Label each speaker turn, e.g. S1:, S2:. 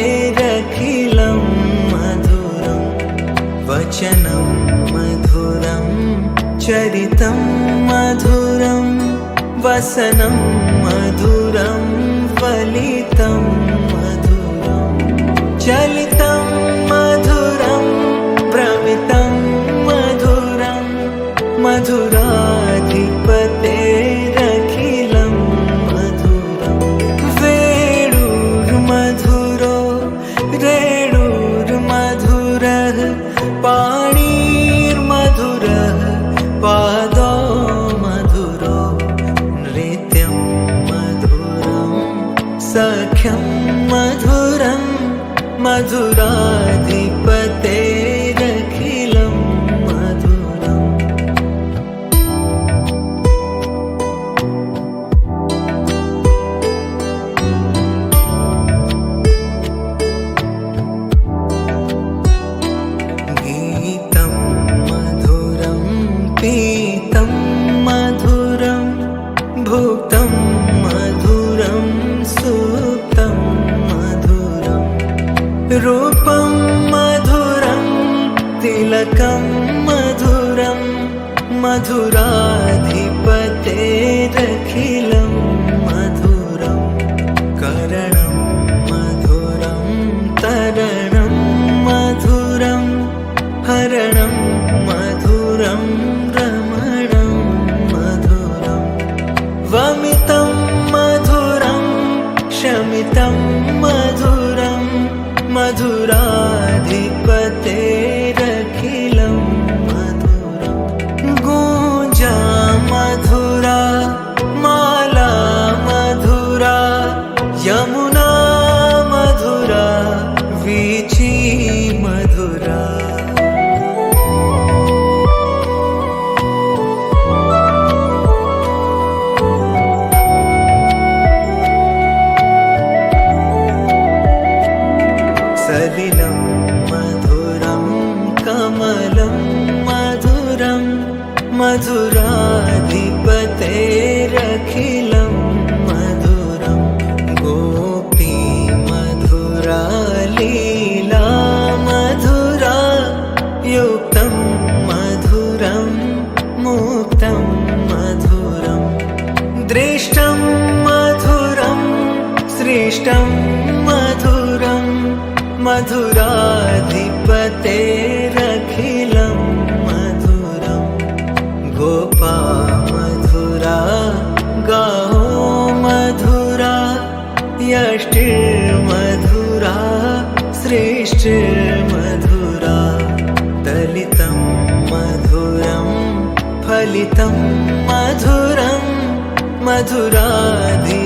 S1: मधुराधिपतेरखिलं मधुरं वचनं मधुरं चरितं मधुरं वसनं मधुरं फलितं मधुरं चलितं मधुरं भ्रमितं मधुरं मधुराधिपतेरखिलं मधुरं वेणुर्मधुरो रेणुर्मधुरः पाणिर्मधुरः पादो मधुरो नृत्यं मधुरं सख्यं मधुरं मधुराधिपतेरखिलं मधुरम् गीतं मधुरं पीतं मधुरं भुक्तं मधुरं सुप्तं मधुरं रूपं मधुरं तिलकं मधुरं मधुराधिपतेरखिलं मधुरं करणं मधुरं तरणं मधुरं हरणं मधुरं रमणं मधुरं वमितं मधुरं शमितं मधुरं मधुराधिपतेरखिलं मधुरं गूंजा मधुरा माला मधुरा यमुना मधुरा वीची मधुरा सलिलं मधुरं कमलं मधुरं मधुराधिपतेरखिलं मधुरं गोपी मधुरा लीला मधुरा युक्तं मधुरं मुक्तं मधुरं दृष्टं मधुरं सृष्टं मधुरं मधुराधिपतेरखिलं मधुरं गोपा मधुरा गाओ मधुरा यष्टिर्मधुरा सृष्टिर्मधुरा दलितं मधुरं फलितं मधुरं मधुराधि